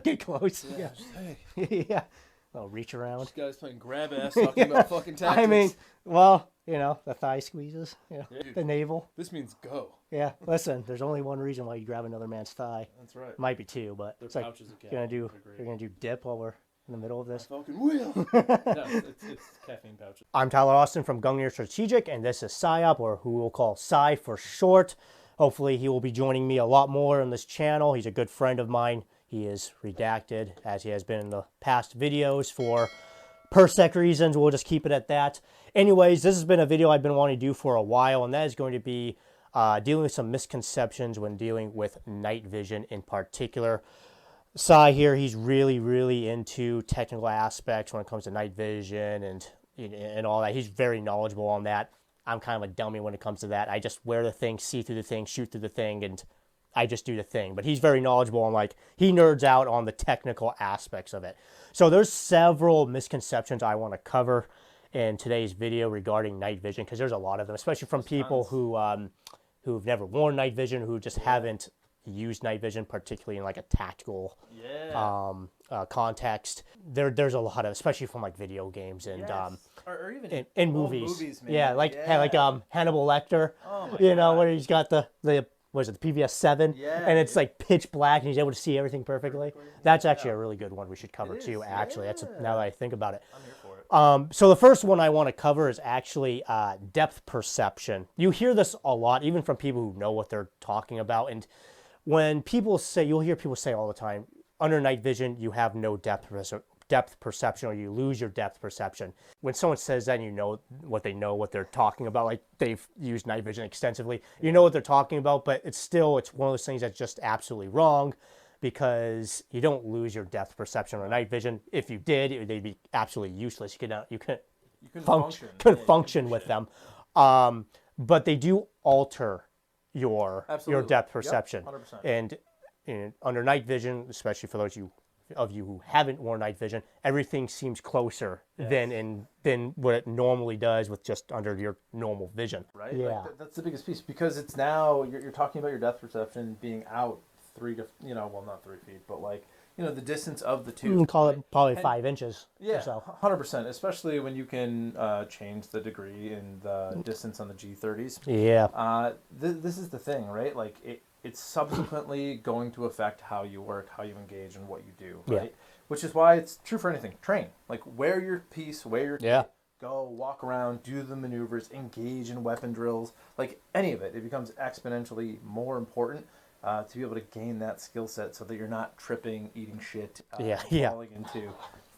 Get close. Yeah. Just, Hey. Yeah. I'll reach around. This guy's playing grab ass talking about fucking tactics. I mean, well, the thigh squeezes, the navel. This means go. Yeah. Listen, there's only one reason why you grab another man's thigh. That's right. Might be two, but Their it's like pouches again. you're gonna do dip while we're in the middle of this. Fucking wheel. No, it's caffeine pouches. I'm Tyler Austin from Gungnir Strategic, and this is PsyOp, or who we'll call Psy for short. Hopefully, he will be joining me a lot more on this channel. He's a good friend of mine. He is redacted, as he has been in the past videos for PerSec reasons. We'll just keep it at that. Anyways, this has been a video I've been wanting to do for a while, and that is going to be dealing with some misconceptions when dealing with night vision in particular. Sai here, he's really into technical aspects when it comes to night vision and all that. He's very knowledgeable on that. I'm kind of a dummy when it comes to that. I just wear the thing, see through the thing, shoot through the thing, and I just do the thing. But he's very knowledgeable and he nerds out on the technical aspects of it. So there's several misconceptions I want to cover in today's video regarding night vision, because there's a lot of them, especially from people who've never worn night vision, who just haven't used night vision, particularly in a tactical context. There's a lot of, especially from video games and or even in movies. Man. Yeah, Hannibal Lecter. Oh my God. Where he's got the what is it, the PVS 7, and it's pitch black and he's able to see everything perfectly. That's actually a really good one we should cover too. Actually, that's now that I think about it. I'm here for it. So the first one I want to cover is actually depth perception. You hear this a lot, even from people who know what they're talking about. And when people say, you'll hear people say all the time, under night vision, you have no depth perception, or you lose your depth perception. When someone says that, you know what they're talking about. They've used night vision extensively. You know what they're talking about, but it's one of those things that's just absolutely wrong, because you don't lose your depth perception on night vision. If you did, they'd be absolutely useless. You couldn't function with them. But they do alter your depth perception. Yep, and under night vision, especially for those of you who haven't worn night vision, everything seems closer than what it normally does with just under your normal vision. Right? Yeah. That's the biggest piece, because it's now, you're talking about your depth perception being out 3 to, not 3 feet, but the distance of the two. Call it probably 5 inches. Yeah, or so. 100%, especially when you can change the degree and the distance on the G30s. Yeah. This is the thing, right? It's subsequently going to affect how you work, how you engage, and what you do, right? Yeah. Which is why it's true for anything. Train. Wear your piece, wear your kit, go, walk around, do the maneuvers, engage in weapon drills. Any of it, it becomes exponentially more important to be able to gain that skill set, so that you're not tripping, eating shit, falling into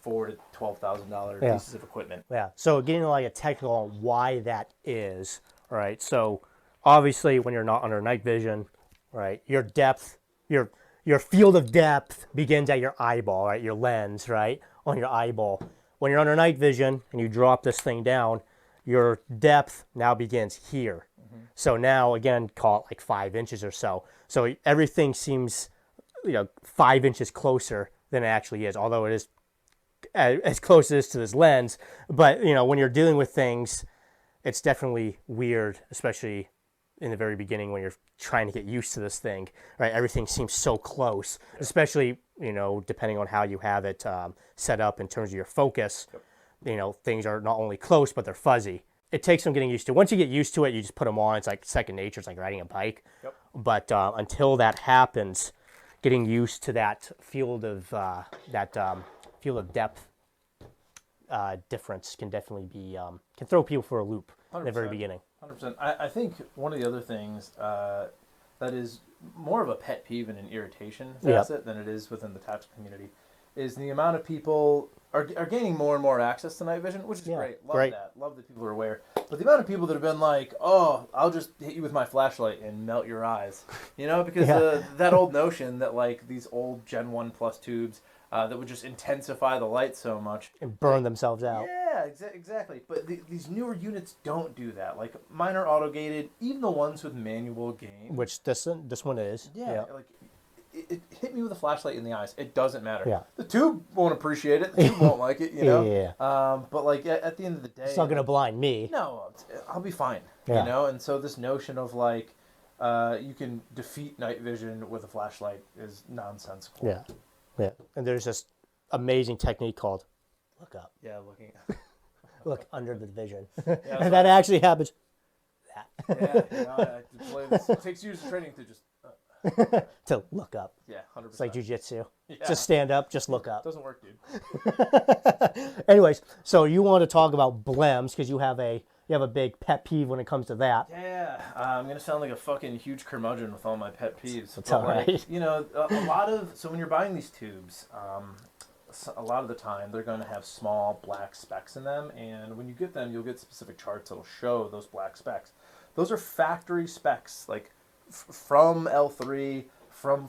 $4,000 to $12,000 pieces of equipment. Yeah. So getting a technical on why that is, right? So obviously, when you're not under night vision, right, your depth, your field of depth begins at your eyeball, right, your lens, right, on your eyeball. When you're under night vision and you drop this thing down, your depth now begins here. Mm-hmm. So now, again, call it 5 inches or so. So everything seems, 5 inches closer than it actually is, although it is as close as it is to this lens. But, when you're dealing with things, it's definitely weird, especially in the very beginning when you're trying to get used to this thing, right? Everything seems so close, especially, depending on how you have it set up in terms of your focus. Yep. Things are not only close, but they're fuzzy. It takes some getting used to. Once you get used to it, you just put them on. It's like second nature. It's like riding a bike. Yep. But until that happens, getting used to that field of depth difference can definitely be can throw people for a loop 100%. In the very beginning. 100%. I think one of the other things that is more of a pet peeve and an irritation facet than it is within the tactical community is the amount of people are gaining more and more access to night vision, which is great. Love that. Love that people are aware. But the amount of people that have been like, oh, I'll just hit you with my flashlight and melt your eyes. Because that old notion that these old Gen 1 Plus tubes that would just intensify the light so much. And burn themselves out. Yeah, exactly. But these newer units don't do that. Mine are auto-gated, even the ones with manual gain. Which this one is. Yeah. It hit me with a flashlight in the eyes. It doesn't matter. Yeah. The tube won't appreciate it. The tube won't like it, Yeah. But at the end of the day, it's not going to blind me. No, I'll be fine. Yeah. And so this notion of you can defeat night vision with a flashlight is nonsensical. Yeah. Yeah, and there's this amazing technique called look up, Yeah, looking. look under the vision, Yeah, and that actually happens. yeah, to play this, it takes years of training to just. To look up. Yeah, 100%. It's like jujitsu. Yeah. Just stand up, just look up. Doesn't work, dude. Anyways, so you want to talk about blems because you have a big pet peeve when it comes to that. Yeah, I'm gonna sound like a fucking huge curmudgeon with all my pet peeves. That's but all right. You know, a lot of when you're buying these tubes, a lot of the time they're going to have small black specks in them, and when you get them, you'll get specific charts that'll show those black specks. Those are factory specs, like from L3, from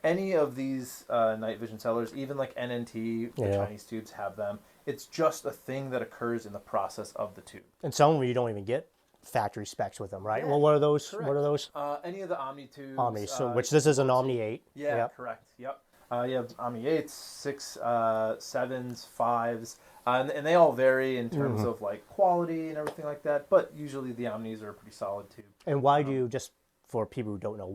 any of these night vision sellers, even like NNT, the Chinese tubes have them. It's just a thing that occurs in the process of the tube. And some of them you don't even get factory specs with them, right? Yeah, well, what are those? correct. What are those? Any of the Omni tubes. Omni, so which this is an Omni 8. Yeah, Yep. correct. Yep. You have Omni 8s, 6, 7s, 5s, and they all vary in terms of like quality and everything like that. But usually the Omnis are a pretty solid tube. And why do you, just for people who don't know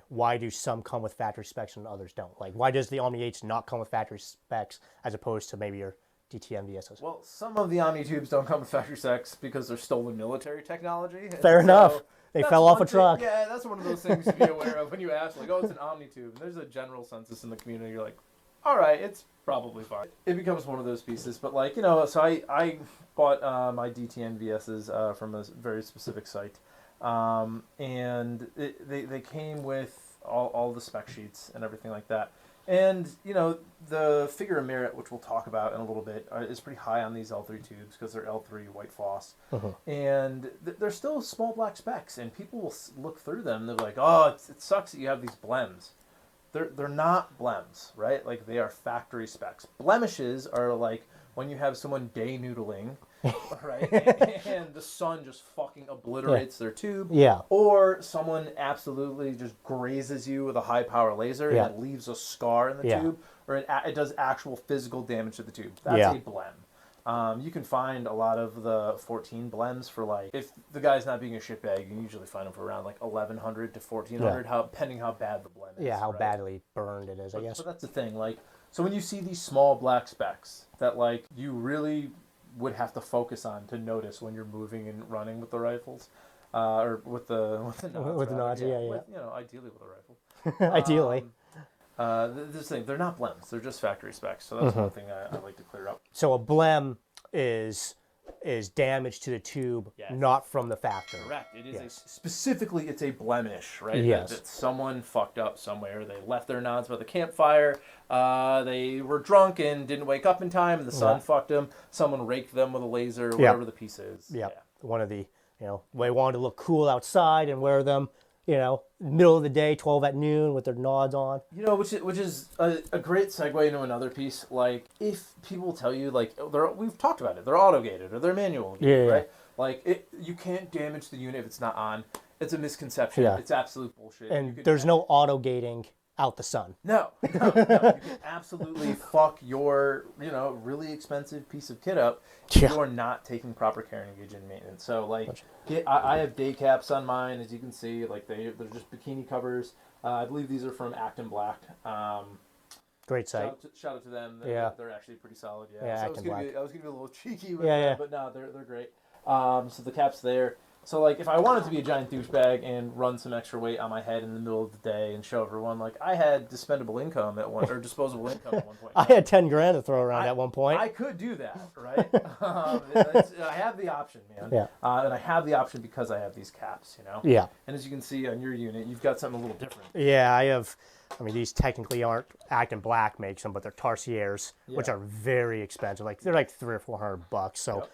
why do some come with factory specs and others don't? Like, why does the Omni 8s not come with factory specs as opposed to maybe your DTM VSs? Well, some of the Omni tubes don't come with factory specs because they're stolen military technology. Fair enough. They fell off a truck. Yeah, that's one of those things to be aware of when you ask, like, oh, it's an Omni tube. And there's a general census in the community. You're like, all right, it's probably fine. It becomes one of those pieces. But, like, you know, so I bought my DTN VSs from a very specific site. And they came with all the spec sheets and everything like that. And, you know, the figure of merit, which we'll talk about in a little bit, is pretty high on these L3 tubes because they're L3 white floss. And they're still small black specks, and people will look through them. They're like, oh, it sucks that you have these blems. They're not blems, right? Like, they are factory specs. Blemishes are like when you have someone day noodling, right? And the sun just fucking obliterates their tube. Yeah. Or someone absolutely just grazes you with a high power laser and it leaves a scar in the tube. Or it does actual physical damage to the tube. That's a blem. You can find a lot of the 14 blems for, like, if the guy's not being a shitbag, you can usually find them for around like 1,100 to 1,400, depending how bad the blem is. Yeah, how badly burned it is, I guess. But that's the thing, like, so when you see these small black specks that, like, you really would have to focus on to notice when you're moving and running with the rifles, or with the nods. With the nods, yeah. With, you know, ideally with a rifle. Ideally. This thing, they're not blems; they're just factory specs. So that's one thing I like to clear up. So a blem is damage to the tube, not from the factory. Correct. It is specifically it's a blemish, right? Yes. That someone fucked up somewhere. They left their nods by the campfire. They were drunk and didn't wake up in time, and the sun fucked them. Someone raked them with a laser, whatever the piece is. Yeah. One of the, you know, they wanted to look cool outside and wear them, you know, middle of the day, 12 at noon with their nods on. You know, which is a great segue into another piece. Like, if people tell you, like, we've talked about it, they're auto-gated or they're manual, right? Like, you can't damage the unit if it's not on. It's a misconception. It's absolute bullshit. And there's no auto-gating out the sun. No. You can absolutely fuck your, you know, really expensive piece of kit up if you're not taking proper care and engage in maintenance. So, like, I have day caps on mine, as you can see. Like, they're just bikini covers. I believe these are from Acton Black. Great site. Shout out to them. They're actually pretty solid. Yeah, so I was gonna be a little cheeky with them, but no, they're great. So the cap's there. So, like, if I wanted to be a giant douchebag and run some extra weight on my head in the middle of the day and show everyone, like, I had disposable income at one point. I had 10 grand to throw around at one point. I could do that, right? I have the option, man. Yeah. And I have the option because I have these caps, you know? Yeah. And as you can see on your unit, you've got something a little different. Yeah, I mean, these technically aren't Acton Black makes them, but they're Tarsiers, which are very expensive. Like, they're like $300 or $400. So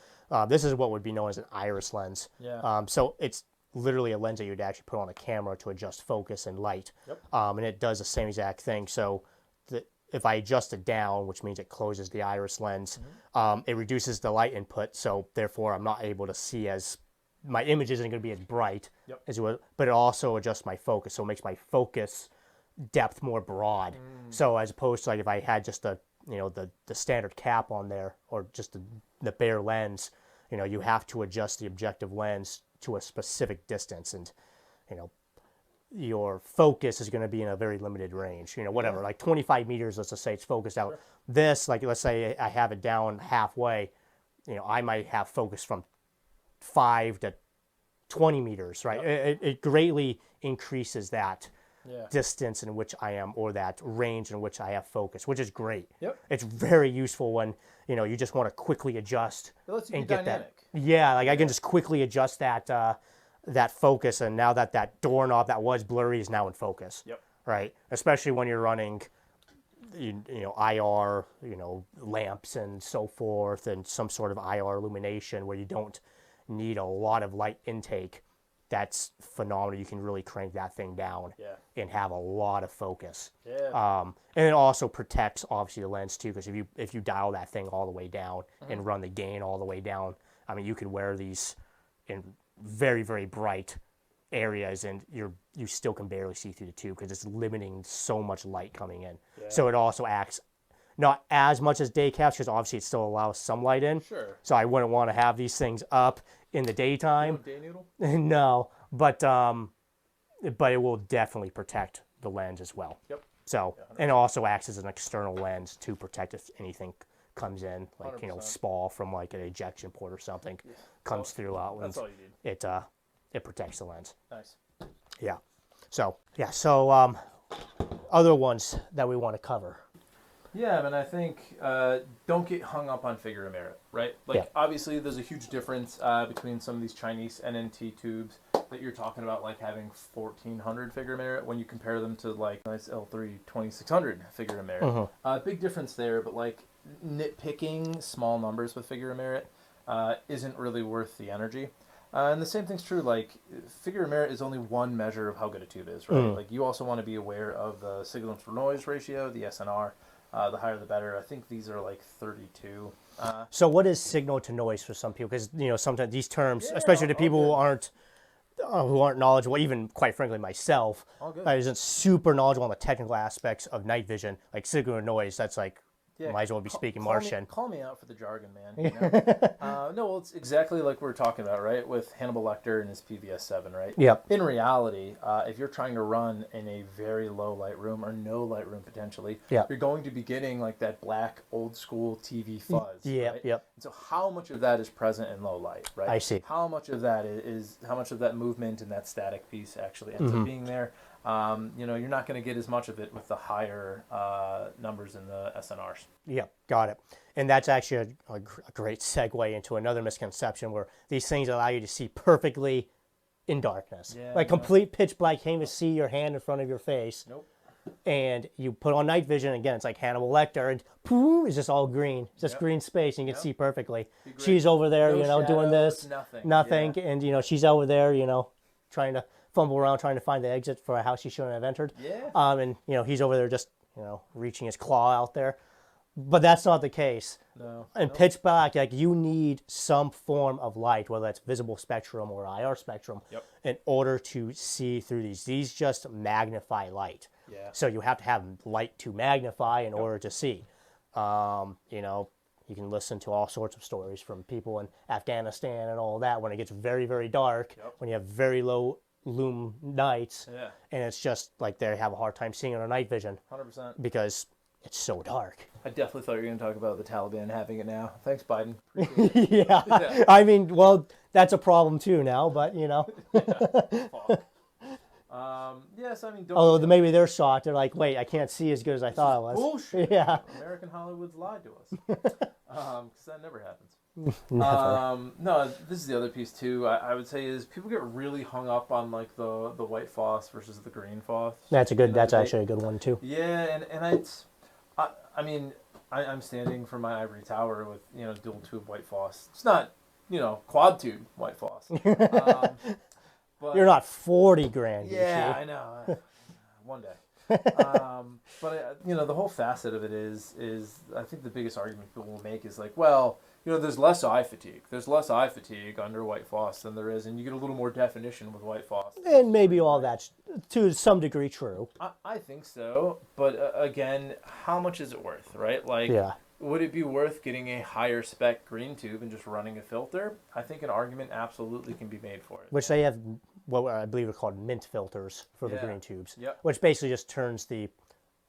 this is what would be known as an iris lens. Yeah. So it's literally a lens that you'd actually put on a camera to adjust focus and light. Yep. And it does the same exact thing. So if I adjust it down, which means it closes the iris lens, it reduces the light input. So therefore, I'm not able to see my image isn't going to be as bright as it would, but it also adjusts my focus. So it makes my focus depth more broad. So as opposed to, like, if I had just the standard cap on there or just the bare lens, you know, you have to adjust the objective lens to a specific distance. And, you know, your focus is going to be in a very limited range. Whatever, like 25 meters. Let's just say it's focused out. Sure. This, like, let's say I have it down halfway. I might have focus from 5 to 20 meters. Right. It greatly increases that distance in which I am, or that range in which I have focus, which is great. Yep. It's very useful when you just want to quickly adjust It lets you and be get dynamic. that. Yeah, like I can just quickly adjust that focus, and now that doorknob that was blurry is now in focus. Yep. Right, especially when you're running, IR, lamps and so forth, and some sort of IR illumination where you don't need a lot of light intake. That's phenomenal. You can really crank that thing down and have a lot of focus. Yeah. And it also protects, obviously, the lens too, because if you dial that thing all the way down and run the gain all the way down, I mean, you could wear these in very, very bright areas, and you still can barely see through the tube because it's limiting so much light coming in. So it also acts not as much as day caps, because obviously it still allows some light in. Sure. So I wouldn't want to have these things up in the daytime. Day noodle? No, but it will definitely protect the lens as well. Yep. So, and it also acts as an external lens to protect if anything comes in, like 100%. spall from like an ejection port or something comes through out. That's all you need. It protects the lens. Nice. Yeah. So other ones that we want to cover. Yeah, I mean, I think don't get hung up on figure of merit, right? Like, obviously, there's a huge difference between some of these Chinese NNT tubes that you're talking about, like having 1400 figure of merit when you compare them to like nice L3 2600 figure of merit. Big difference there, but like nitpicking small numbers with figure of merit isn't really worth the energy. And the same thing's true, like, figure of merit is only one measure of how good a tube is, right? Like, you also want to be aware of the signal-to-noise ratio, the SNR. The higher the better. I think these are like 32. So what is signal to noise for some people? Because sometimes these terms, especially to people who aren't knowledgeable, even quite frankly myself, isn't super knowledgeable on the technical aspects of night vision. Like signal to noise, that's like might as well be speaking Martian. Call me out for the jargon, man. No, well, it's exactly like we were talking about, right? With Hannibal Lecter and his PVS-7, right? Yep. In reality, if you're trying to run in a very low light room or no light room potentially, you're going to be getting like that black old school TV fuzz. Yep. Right? Yep. And so how much of that is present in low light, right? I see. How much of that how much of that movement and that static piece actually ends up being there? You're not going to get as much of it with the higher numbers in the SNRs. Yeah, got it. And that's actually a great segue into another misconception where these things allow you to see perfectly in darkness. Like complete pitch black, can't even see your hand in front of your face. Nope. And you put on night vision, again, it's like Hannibal Lecter, and boom, it's just all green. It's just green space, and you can see perfectly. She's over there, No doing shadows, this. nothing. And, she's over there, trying to fumble around, trying to find the exit for a house she shouldn't have entered. Yeah. And, he's over there just, reaching his claw out there. But that's not the case. No. In pitch black, like you need some form of light, whether that's visible spectrum or IR spectrum, in order to see through these. These just magnify light. Yeah. So you have to have light to magnify in order to see. You can listen to all sorts of stories from people in Afghanistan and all that when it gets very, very dark, when you have very low lume nights, and it's just like they have a hard time seeing on a night vision. 100%. Because it's so dark. I definitely thought you were going to talk about the Taliban having it now. Thanks, Biden. Yeah. I mean, well, that's a problem too now, but Yes, I mean, don't. Although maybe they're shocked. They're like, wait, I can't see as good as I thought I was. Bullshit. Yeah. American Hollywood's lied to us. Because that never happens. Never. No, this is the other piece too. I would say is people get really hung up on like the white phos versus the green phos. That's actually a good one too. Yeah, I mean, I'm standing from my ivory tower with dual tube white phos. It's not quad tube white phos. But you're not 40 grand. Yeah, I know. One day. But the whole facet of it is I think the biggest argument people will make is like, well, there's less eye fatigue. There's less eye fatigue under white phos than there is, and you get a little more definition with white phos. And maybe all that's to some degree true. I think so, but again, how much is it worth, right? Like, would it be worth getting a higher spec green tube and just running a filter? I think an argument absolutely can be made for it. Which they have what I believe are called mint filters for the Yeah. green tubes, Yep. which basically just turns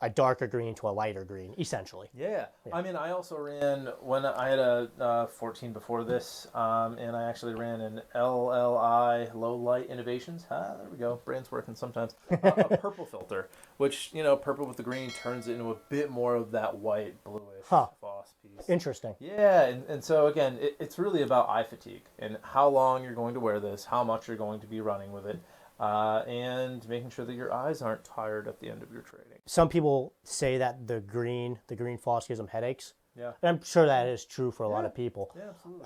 a darker green to a lighter green, essentially. Yeah. I mean, I also ran when I had a 14 before this, and I actually ran an LLI Low Light Innovations. There we go. Brain's working sometimes. A purple filter, which purple with the green turns it into a bit more of that white bluish phos piece. Interesting. Yeah, and so again, it's really about eye fatigue and how long you're going to wear this, how much you're going to be running with it, and making sure that your eyes aren't tired at the end of your trading. Some people say that the green phos gives them headaches. Yeah. And I'm sure that is true for a lot of people. Yeah, absolutely.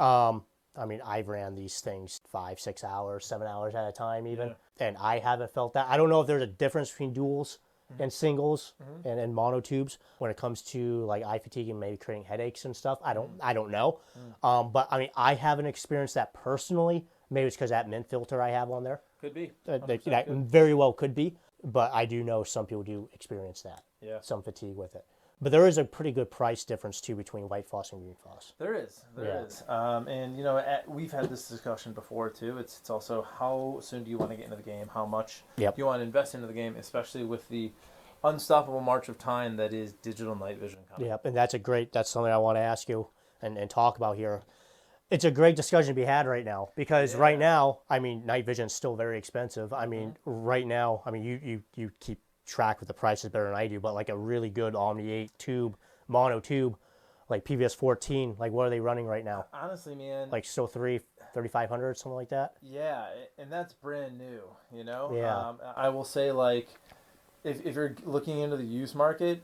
I mean, I've ran these things 5, 6 hours, 7 hours at a time even, and I haven't felt that. I don't know if there's a difference between duals and singles and monotubes when it comes to like eye fatigue and maybe creating headaches and stuff. I don't know. But I mean, I haven't experienced that personally. Maybe it's because that mint filter I have on there. Could be. That very well could be. But I do know some people do experience that. Yeah. Some fatigue with it. But there is a pretty good price difference too between white phos and green phos. There is. And we've had this discussion before too. It's also how soon do you want to get into the game? How much do you want to invest into the game, especially with the unstoppable march of time that is digital night vision coming. Yep, and that's something I want to ask you and talk about here. It's a great discussion to be had right now because right now, I mean, night vision is still very expensive. I mean, right now, I mean, you keep track with the prices better than I do, but like a really good Omni 8 tube, mono tube, like PVS 14, like what are they running right now? Honestly, man. Like still 3,500, something like that? Yeah, and that's brand new, Yeah. I will say, like, if you're looking into the used market,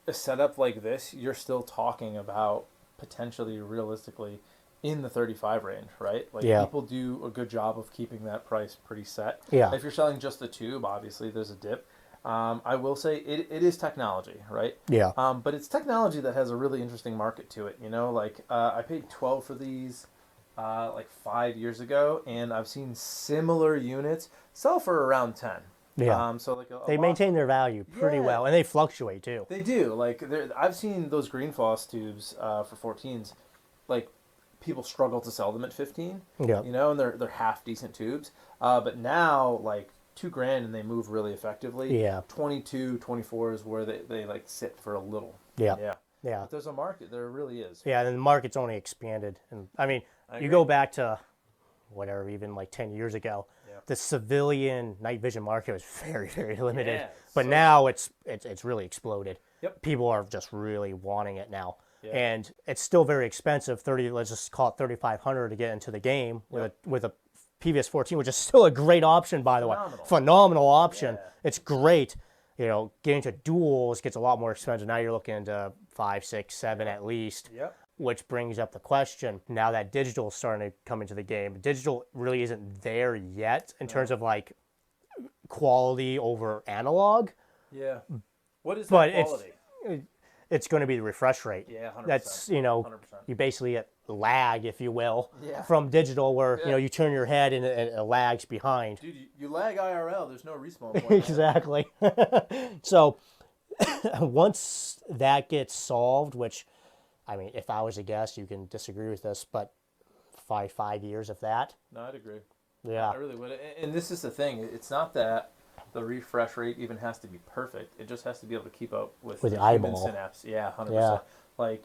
a setup like this, you're still talking about potentially, realistically, in the 35 range, right? Like people do a good job of keeping that price pretty set. Yeah. If you're selling just the tube, obviously there's a dip. I will say it is technology, right? Yeah. But it's technology that has a really interesting market to it. Like I paid 12 for these like 5 years ago, and I've seen similar units sell for around 10. Yeah. So like they maintain their value pretty well, and they fluctuate too. They do. Like I've seen those green phos tubes for 14s, like people struggle to sell them at 15. Yeah. And they're half decent tubes. But now like $2,000 and they move really effectively. Yeah. 22, 24 is where they like sit for a little. Yeah. Yeah. Yeah. But there's a market. There really is. Yeah, and the market's only expanded. And I mean, you go back to whatever, even like 10 years ago, the civilian night vision market was very, very limited. Yeah, but now it's really exploded. Yep. People are just really wanting it now. Yeah. And it's still very expensive, let's just call it $3,500 to get into the game with a PVS 14, which is still a great option, by the way. Phenomenal option. Yeah. It's great. Getting to duals gets a lot more expensive. Now you're looking into 5, 6, 7 at least. Yep. Which brings up the question, now that digital is starting to come into the game, digital really isn't there yet in terms of like quality over analog. Yeah. What is that quality? It's going to be the refresh rate. Yeah, 100%. That's, 100%. you basically get lag, if you will, Yeah. from digital where, you turn your head and it lags behind. Dude, you lag IRL. There's no respawn point. Exactly. So once that gets solved, which, I mean, if I was a guess, you can disagree with this, but 5 years of that. No, I'd agree. Yeah. I really would. And this is the thing. It's not that the refresh rate even has to be perfect. It just has to be able to keep up with the human eyeball. synapse. Yeah, 100%. Yeah. Like,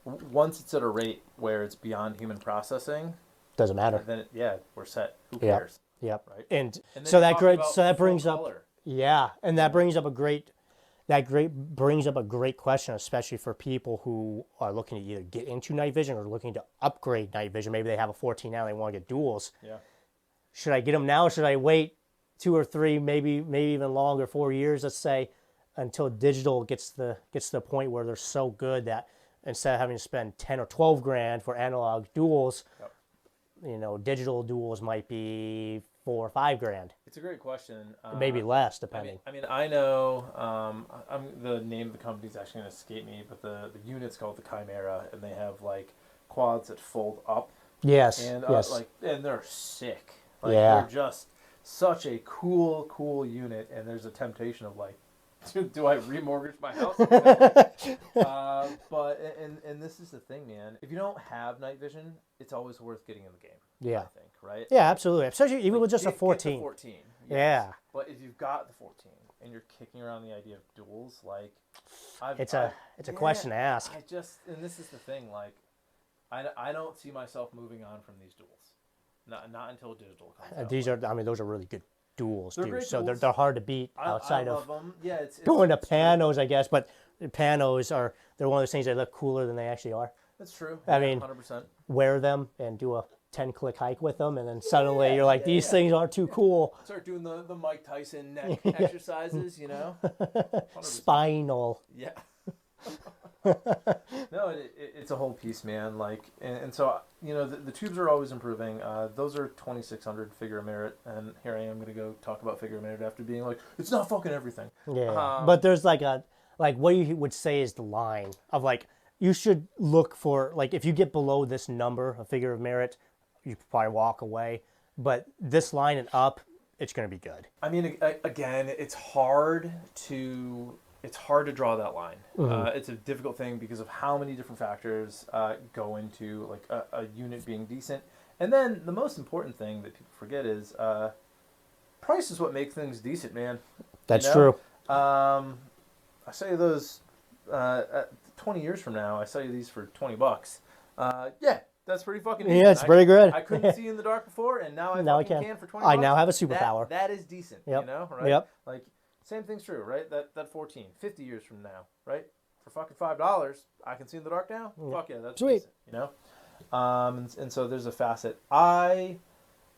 once it's at a rate where it's beyond human processing, Doesn't matter. then we're set. Who Yep. cares? Yep. Right. And And then so you're that talking great, about so that brings full up, color. and that brings up brings up a great question, especially for people who are looking to either get into night vision or looking to upgrade night vision. Maybe they have a 14 now, and they want to get duals. Yeah. Should I get them now, or should I wait 2 or 3, maybe even longer, 4 years, let's say, until digital gets to the point where they're so good that instead of having to spend 10 or 12 grand for analog duals, digital duals might be 4 or 5 grand. It's a great question. Maybe less, depending. I know. The name of the company is actually going to escape me, but the unit's called the Chimera, and they have like quads that fold up. Yes. And yes. and they're sick. Like, Yeah. They're just such a cool unit, and there's a temptation of like, do I remortgage my house? But this is the thing, man. If you don't have night vision, it's always worth getting in the game. Yeah. I think, right? Yeah, absolutely. Especially even Like, with just a get the 14. 14. Yes. Yeah. But if you've got the 14 and you're kicking around the idea of duels, like, It's a question to ask. and this is the thing, like, I don't see myself moving on from these duels. Not until digital comes out. These are, I mean, those are really good duels, They're dude. great So duels. they're hard to beat I outside love of them. Yeah, it's going to it's true. panos, I guess. But panos they're one of those things that look cooler than they actually are. That's true. I mean, 100%. wear them and do a 10-click hike with them, and then suddenly you're like, these things aren't too cool. Start doing the Mike Tyson neck exercises, you know? 100%. Spinal. Yeah. No, it's a whole piece, man. Like, and so, you know, the tubes are always improving. Those are 2,600 figure of merit, and here I am going to go talk about figure of merit after being like, it's not fucking everything. Yeah, but there's like what you would say is the line of like, you should look for, like, if you get below this number, a figure of merit, you probably walk away. But this line and up, it's going to be good. I mean, again, it's hard to draw that line. It's a difficult thing because of how many different factors go into like a unit being decent. And then the most important thing that people forget is price is what makes things decent, man. That's you know? true. I sell you those 20 years from now. I sell you these for $20. Yeah. That's pretty fucking decent. Yeah, it's pretty good. I couldn't see in the dark before, and now I can for $20. I now have a superpower. That is decent, Yep. you know, right? Yep. Like, same thing's true, right? That 14, 50 years from now, right? For fucking $5, I can see in the dark now. Yep. Fuck yeah, that's Sweet. decent, you know. And so there's a facet. I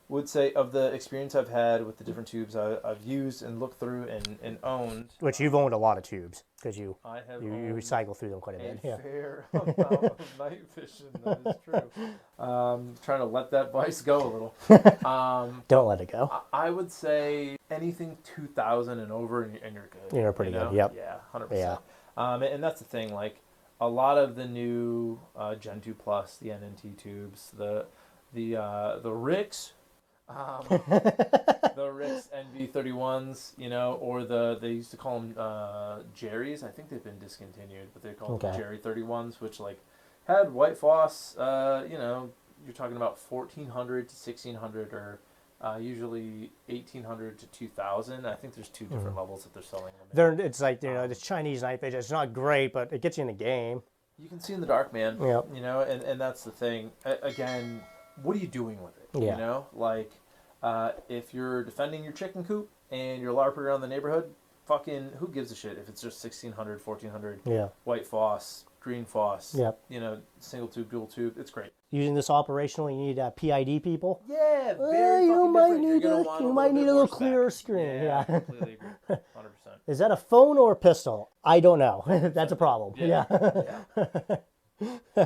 would say of the experience I've had with the different tubes I've used and looked through and owned. Which you've owned a lot of tubes because you owned recycle through them quite a bit. a Yeah. fair amount of night vision. That is true. Trying to let that vice go a little. Don't let it go. I would say anything 2,000 and over, and you're good. You're pretty know? good. Yep. Yeah, 100%. Yeah. And that's the thing. Like a lot of the new Gen 2 Plus, the NNT tubes, the Ricks. The Ricks NV31s, you know, or they used to call them Jerry's. I think they've been discontinued, but they call them Jerry 31s, which like had white phos. You know, you're talking about 1,400 to 1,600, or usually 1,800 to 2,000. I think there's two different levels that they're selling them. It's like, you know, the Chinese night vision. It's not great, but it gets you in the game. You can see in the dark, man. Yep. You know, and that's the thing. Again, what are you doing with it? Yeah. You know, like if you're defending your chicken coop and you're LARPing around the neighborhood, fucking who gives a shit if it's just 1,600, 1,400, Yeah. white phos, green phos, Yep. you know, single tube, dual tube. It's great. Using this operationally, you need PID people. Yeah, very you fucking might different. You're need gonna a want you might bit need a more little spec. clearer screen. Yeah, Yeah. I completely agree. 100%. Is that a phone or a pistol? I don't know. That's a problem. Yeah. Yeah.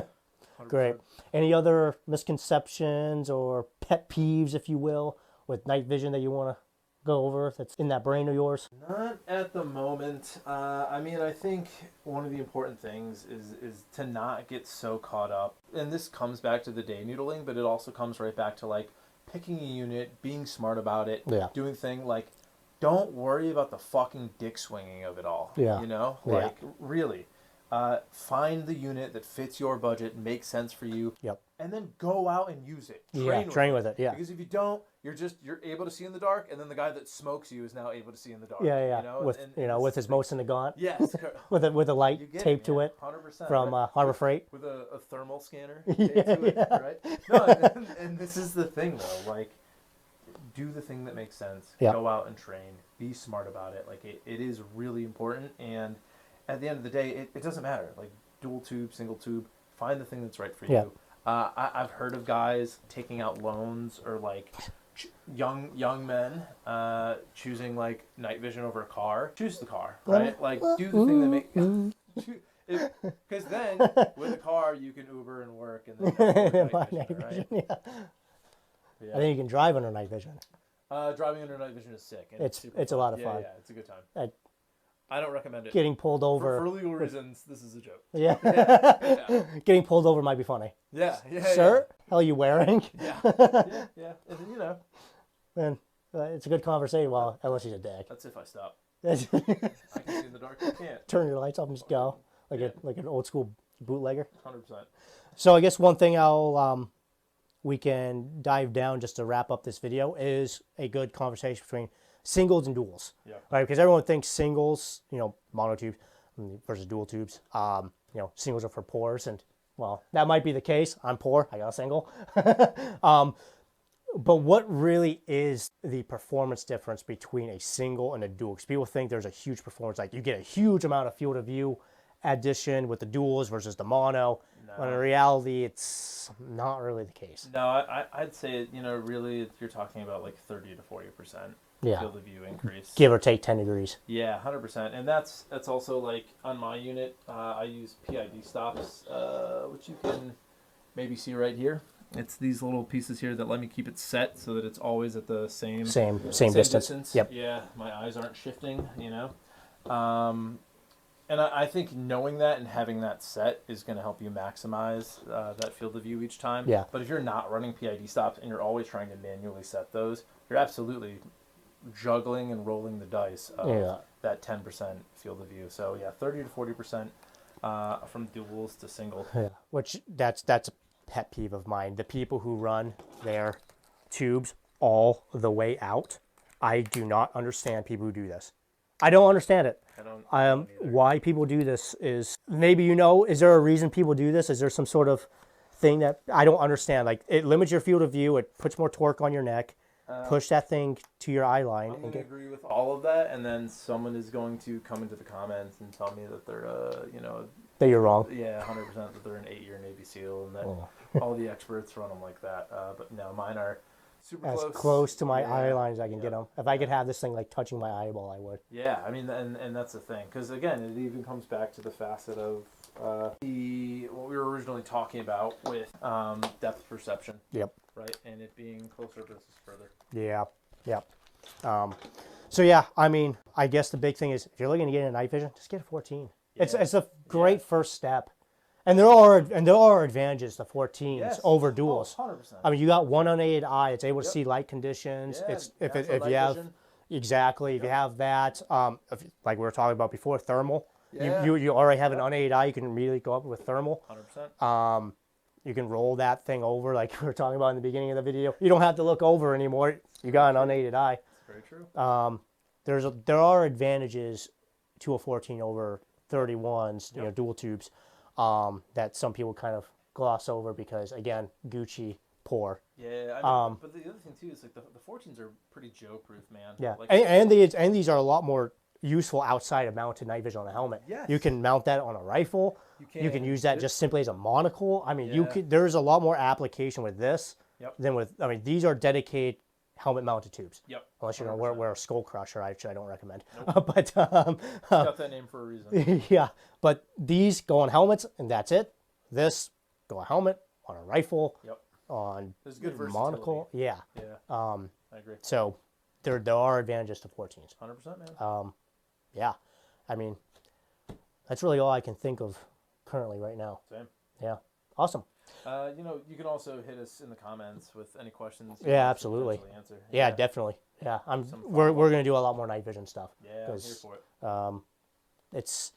Great. Any other misconceptions or pet peeves, if you will, with night vision that you want to go over that's in that brain of yours? Not at the moment. I mean, I think one of the important things is to not get so caught up. And this comes back to the day noodling, but it also comes right back to like picking a unit, being smart about it, Yeah. doing thing like don't worry about the fucking dick swinging of it all. Yeah. You know? Yeah. Like really. Find the unit that fits your budget, makes sense for you. Yep. And then go out and use it. Train with it. Yeah. Because if you don't, you're able to see in the dark, and then the guy that smokes you is now able to see in the dark. Yeah. You know? With his most in the gaunt. Yes. with a light taped to it 100%, from right? Harbor Freight. With a thermal scanner taped to it, right? No, and this is the thing though, like do the thing that makes sense. Yeah. Go out and train. Be smart about it. Like it is really important, and at the end of the day, it doesn't matter. Like dual tube, single tube, find the thing that's right for you. Yeah. I've heard of guys taking out loans or like young men choosing like night vision over a car. Choose the car, right? Like do the thing that make because then with a car you can Uber and work and then My night vision, right? yeah. Yeah. I think you can drive under night vision. Driving under night vision is sick. And It's super a lot of fun. fun. Yeah, it's a good time. I don't recommend it. Getting pulled over. For legal reasons, this is a joke. Yeah. Yeah. Getting pulled over might be funny. Yeah. Sir, hell are you wearing? Yeah. Yeah. And, you know. Man, it's a good conversation. Well, unless he's a dick. That's if I stop. I can see in the dark. You can't. Turn your lights off and just go. Like an old school bootlegger. 100%. So I guess one thing we can dive down just to wrap up this video is a good conversation between singles and duals. Yeah. Right? Because everyone thinks singles, monotubes versus dual tubes. Singles are for poors, and well, that might be the case. I'm poor. I got a single. But what really is the performance difference between a single and a dual? Because people think there's a huge performance, like you get a huge amount of field of view addition with the duals versus the mono. When in reality, it's not really the case. No, I'd say, really you're talking about like 30 to 40% field of view increase. Give or take 10 degrees. Yeah, 100%. And that's also like on my unit, I use PID stops, which you can maybe see right here. It's these little pieces here that let me keep it set so that it's always at the same distance. Yep. Yeah, my eyes aren't shifting, And I think knowing that and having that set is going to help you maximize that field of view each time. Yeah. But if you're not running PID stops and you're always trying to manually set those, you're absolutely juggling and rolling the dice of that 10% field of view. So, 30 to 40% from duals to single. Yeah. Which that's a pet peeve of mine. The people who run their tubes all the way out. I do not understand people who do this. I don't understand it. I don't why people do this is maybe is there a reason people do this? Is there some sort of thing that I don't understand? Like it limits your field of view, it puts more torque on your neck, push that thing to your eye line. I'm going to agree with all of that, and then someone is going to come into the comments and tell me that they're, that you're wrong. Yeah, 100% that they're an 8-year Navy SEAL and that all the experts run them like that. But no, mine are super as close to my eye line as I can get them. If I could have this thing like touching my eyeball, I would. Yeah, I mean, and that's the thing, because again, it even comes back to the facet of what we were originally talking about with depth perception. Yep. Right, and it being closer versus further. Yeah. Yep. So yeah, I mean, I guess the big thing is if you're looking to get into night vision, just get a 14. Yeah. It's a great first step. And there are advantages to 14s over duals. 100%. I mean, you got one unaided eye; it's able to see light conditions. Yeah, if you have vision. Exactly, if you have that, like we were talking about before, thermal. Yeah. You already have an unaided eye; you can immediately go up with thermal. 100%. You can roll that thing over, like we were talking about in the beginning of the video. You don't have to look over anymore. You got an unaided eye. That's very true. There are advantages to a 14 over 31s, dual tubes. That some people kind of gloss over because, again, Gucci, poor. Yeah, I mean, but the other thing, too, is like the 14s are pretty Joe-proof, man. Yeah, like, and these are a lot more useful outside of mounted night vision on the helmet. Yes. You can mount that on a rifle. You can use that just simply as a monocle. I mean, there's a lot more application with this than with, these are dedicated helmet-mounted tubes. Yep. Unless you're going to wear a skull crusher, I don't recommend. Nope. But got that name for a reason. Yeah, but these go on helmets, and that's it. This go on helmet, on a rifle, on monocle. Yeah. Yeah. I agree. So there are advantages to 14s. 100%, man. Yeah. I mean, that's really all I can think of currently right now. Same. Yeah. Awesome. You can also hit us in the comments with any questions. Yeah, absolutely. Answer. Yeah, definitely. Yeah, we're going to do a lot more night vision stuff. Yeah, I'm here for it. It's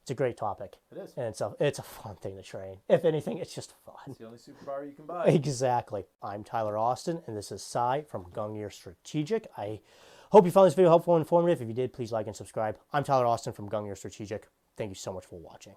a great topic. It is. And it's a fun thing to train. If anything, it's just fun. It's the only superpower you can buy. Exactly. I'm Tyler Austin, and this is Cy from Gungnir Strategic. I hope you found this video helpful and informative. If you did, please like and subscribe. I'm Tyler Austin from Gungnir Strategic. Thank you so much for watching.